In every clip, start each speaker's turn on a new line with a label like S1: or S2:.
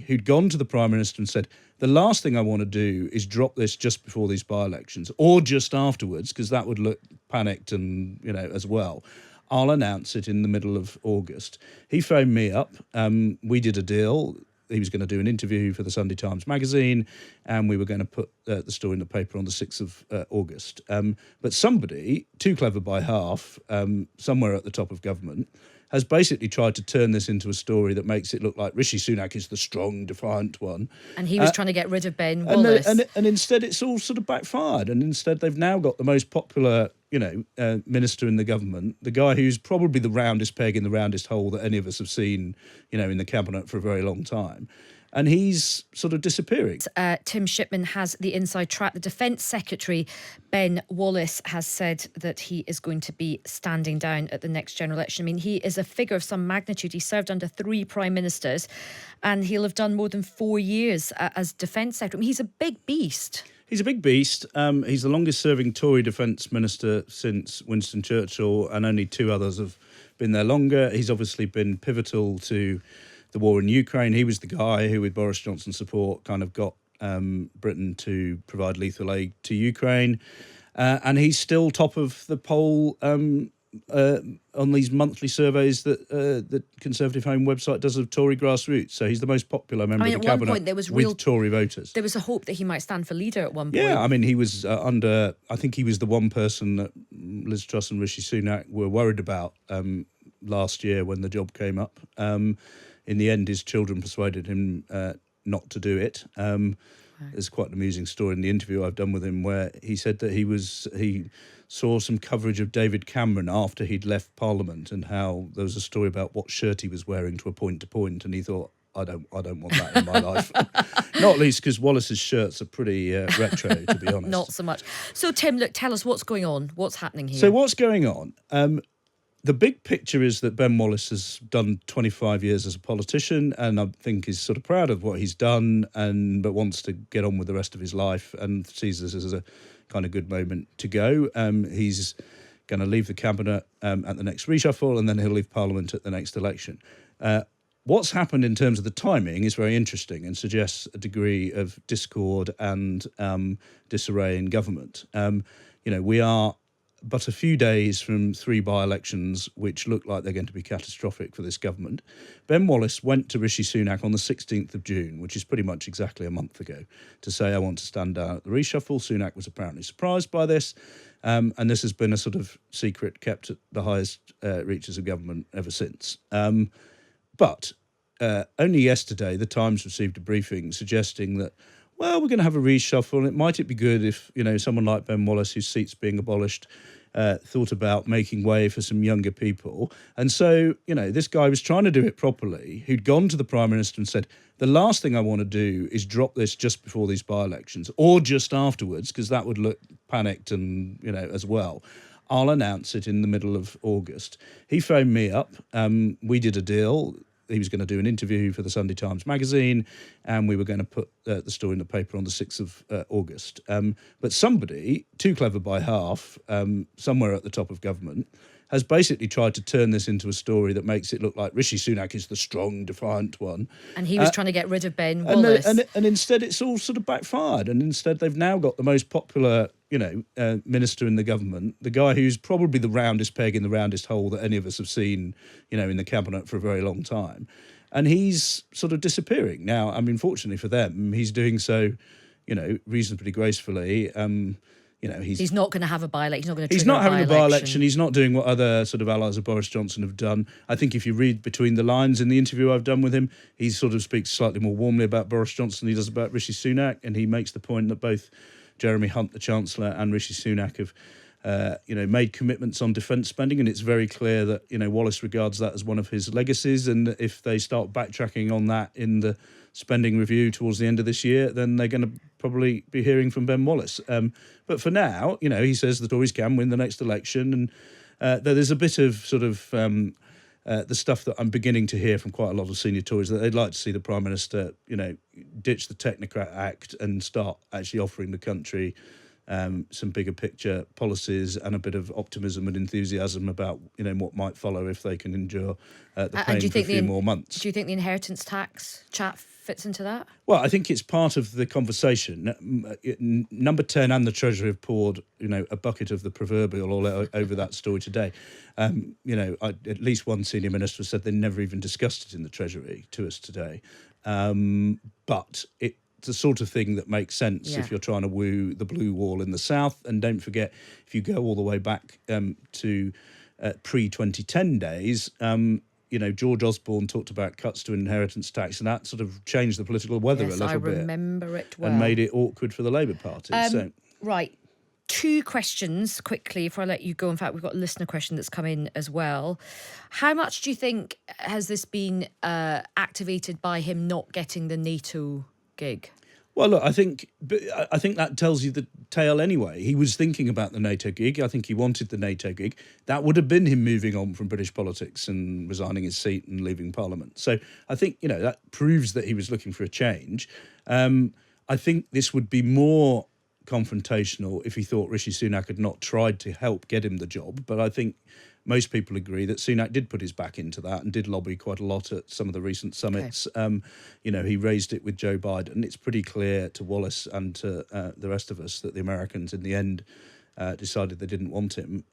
S1: who'd gone to the Prime Minister and said, the last thing I want to do is drop this just before these by-elections or just afterwards, because that would look panicked and, as well. I'll announce it in the middle of August. He phoned me up. We did a deal. He was going to do an interview for the Sunday Times magazine, and we were going to put the story in the paper on the 6th of August. But somebody, too clever by half, somewhere at the top of government, has basically tried to turn this into a story that makes it look like Rishi Sunak is the strong, defiant one.
S2: And he was trying to get rid of Ben Wallace.
S1: And instead it's all sort of backfired. And instead they've now got the most popular, minister in the government, the guy who's probably the roundest peg in the roundest hole that any of us have seen, in the cabinet for a very long time. And he's sort of disappearing.
S2: Tim Shipman has the inside track. The Defence Secretary Ben Wallace has said that he is going to be standing down at the next general election. I mean, he is a figure of some magnitude. He served under 3 prime ministers and he'll have done more than 4 years as Defence Secretary. I mean, he's a big beast.
S1: He's a big beast. He's the longest-serving Tory Defence Minister since Winston Churchill, and only 2 others have been there longer. He's obviously been pivotal to the war in Ukraine. He was the guy who, with Boris Johnson's support, kind of got Britain to provide lethal aid to Ukraine. And he's still top of the poll on these monthly surveys that the Conservative Home website does of Tory grassroots. So he's the most popular member of the cabinet. At one point, there was with Tory voters.
S2: There was a hope that he might stand for leader at one point.
S1: Yeah, I mean, he was I think he was the one person that Liz Truss and Rishi Sunak were worried about last year when the job came up. In the end, his children persuaded him not to do it. There's quite an amusing story in the interview I've done with him where he said that he saw some coverage of David Cameron after he'd left Parliament and how there was a story about what shirt he was wearing to point, and he thought, I don't want that in my life. Not least because Wallace's shirts are pretty retro, to be honest.
S2: Not so much. So, Tim, look, tell us what's going on. What's happening here?
S1: So what's going on? The big picture is that Ben Wallace has done 25 years as a politician, and I think is sort of proud of what he's done, but wants to get on with the rest of his life and sees this as a kind of good moment to go. He's going to leave the cabinet at the next reshuffle, and then he'll leave Parliament at the next election. What's happened in terms of the timing is very interesting and suggests a degree of discord and disarray in government. We are but a few days from 3 by-elections which look like they're going to be catastrophic for this government. Ben Wallace went to Rishi Sunak on the 16th of June, which is pretty much exactly a month ago, to say, I want to stand down at the reshuffle. Sunak was apparently surprised by this, and this has been a sort of secret kept at the highest reaches of government ever since. But only yesterday, the Times received a briefing suggesting that, well, we're going to have a reshuffle, and it might be good if, someone like Ben Wallace, whose seat's being abolished, thought about making way for some younger people. And so, this guy was trying to do it properly, who'd gone to the Prime Minister and said, the last thing I want to do is drop this just before these by-elections or just afterwards, because that would look panicked and, as well. I'll announce it in the middle of August. He phoned me up. We did a deal. He was going to do an interview for the Sunday Times magazine, and we were going to put the story in the paper on the 6th of August. But somebody, too clever by half, somewhere at the top of government, has basically tried to turn this into a story that makes it look like Rishi Sunak is the strong, defiant one.
S2: And he was trying to get rid of Ben Wallace.
S1: And instead it's all sort of backfired. And instead they've now got the most popular, minister in the government, the guy who's probably the roundest peg in the roundest hole that any of us have seen, in the cabinet for a very long time. And he's sort of disappearing. Now, I mean, fortunately for them, he's doing so, reasonably gracefully.
S2: He's not going to have a by-election.
S1: He's not having a by-election. He's not doing what other sort of allies of Boris Johnson have done. I think if you read between the lines in the interview I've done with him, he sort of speaks slightly more warmly about Boris Johnson than he does about Rishi Sunak, and he makes the point that both Jeremy Hunt, the Chancellor, and Rishi Sunak have made commitments on defence spending, and it's very clear that, Wallace regards that as one of his legacies, and if they start backtracking on that in the spending review towards the end of this year, then they're going to probably be hearing from Ben Wallace. But for now, he says the Tories can win the next election, and there's a bit of sort of the stuff that I'm beginning to hear from quite a lot of senior Tories, that they'd like to see the Prime Minister, ditch the Technocrat Act and start actually offering the country some bigger picture policies and a bit of optimism and enthusiasm about, what might follow if they can endure the pain for a few more months.
S2: Do you think the inheritance tax chat fits into that?
S1: Well, I think it's part of the conversation. Number 10 and the Treasury have poured, a bucket of the proverbial all over that story today. At least one senior minister said they never even discussed it in the Treasury to us today. But it's the sort of thing that makes sense if you're trying to woo the blue wall in the south. And don't forget, if you go all the way back to pre-2010 days, George Osborne talked about cuts to inheritance tax, and that sort of changed the political weather a little bit.
S2: I remember it well.
S1: And made it awkward for the Labour Party.
S2: Right. 2 questions quickly before I let you go. In fact, we've got a listener question that's come in as well. How much do you think has this been activated by him not getting the NATO gig?
S1: Well, look, I think that tells you the tale anyway. He was thinking about the NATO gig. I think he wanted the NATO gig. That would have been him moving on from British politics and resigning his seat and leaving Parliament. So I think, that proves that he was looking for a change. I think this would be more confrontational if he thought Rishi Sunak had not tried to help get him the job. But I think most people agree that Sunak did put his back into that and did lobby quite a lot at some of the recent summits. Okay. He raised it with Joe Biden. It's pretty clear to Wallace and to the rest of us that the Americans in the end decided they didn't want him.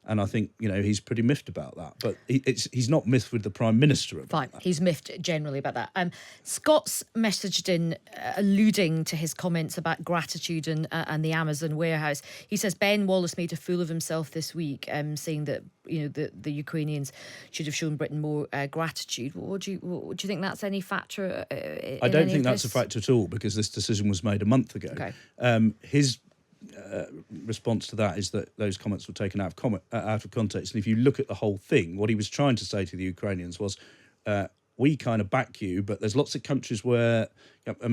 S1: And I think, he's pretty miffed about that. But he's not miffed with the Prime Minister about
S2: Fine.
S1: that.
S2: He's miffed generally about that. Scott's messaged in alluding to his comments about gratitude and the Amazon warehouse. He says Ben Wallace made a fool of himself this week, saying that the Ukrainians should have shown Britain more gratitude. Do you think that's any factor?
S1: I don't think that's a factor at all, because this decision was made a month ago.
S2: Okay.
S1: His response to that is that those comments were taken out of context. And if you look at the whole thing, what he was trying to say to the Ukrainians was, we kind of back you, but there's lots of countries where,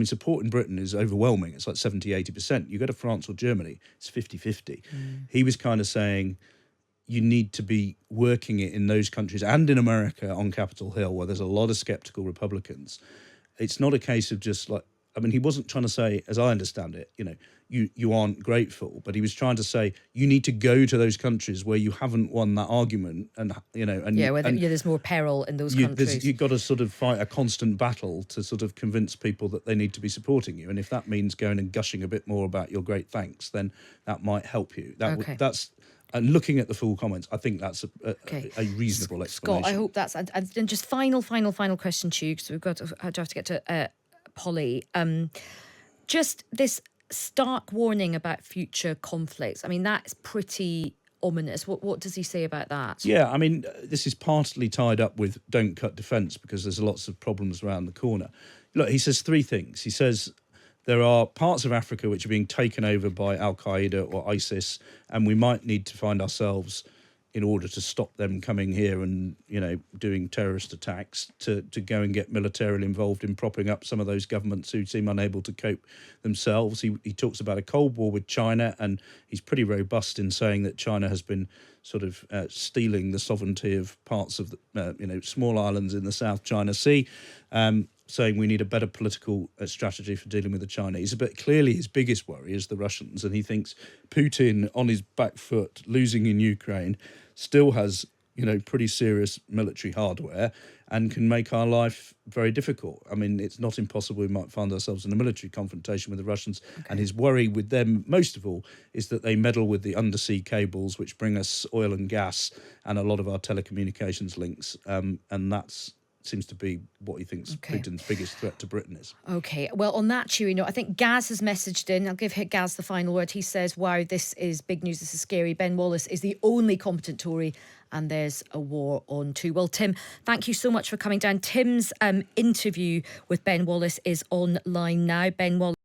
S1: support in Britain is overwhelming. It's like 70, 80%. You go to France or Germany, it's 50-50. He was kind of saying, you need to be working it in those countries and in America on Capitol Hill, where there's a lot of sceptical Republicans. It's not a case of just like, he wasn't trying to say, as I understand it, you aren't grateful, but he was trying to say you need to go to those countries where you haven't won that argument,
S2: there's more peril in those countries.
S1: You've got to sort of fight a constant battle to sort of convince people that they need to be supporting you, and if that means going and gushing a bit more about your great thanks, then that might help you. And looking at the full comments, I think that's a reasonable explanation.
S2: Scott, I hope that's and just final question to you, because I have to get to Polly. Just this stark warning about future conflicts. That's pretty ominous. What does he say about that?
S1: Yeah, this is partly tied up with don't cut defence, because there's lots of problems around the corner. Look, he says 3 things. He says there are parts of Africa which are being taken over by Al-Qaeda or ISIS, and we might need to find ourselves, in order to stop them coming here and, doing terrorist attacks, to go and get militarily involved in propping up some of those governments who seem unable to cope themselves. He talks about a Cold War with China, and he's pretty robust in saying that China has been sort of stealing the sovereignty of parts of the, small islands in the South China Sea, saying we need a better political strategy for dealing with the Chinese. But clearly his biggest worry is the Russians, and he thinks Putin, on his back foot, losing in Ukraine, still has, pretty serious military hardware and can make our life very difficult. It's not impossible we might find ourselves in a military confrontation with the Russians. Okay. And his worry with them, most of all, is that they meddle with the undersea cables which bring us oil and gas and a lot of our telecommunications links. And that's seems to be what he thinks Putin's biggest threat to Britain is. Okay, well, on that cheery note, I think Gaz has messaged in. I'll give Gaz the final word. He says, wow, this is big news, this is scary. Ben Wallace is the only competent Tory, and there's a war on too. Well, Tim, thank you so much for coming down. Tim's interview with Ben Wallace is online now. Ben Wallace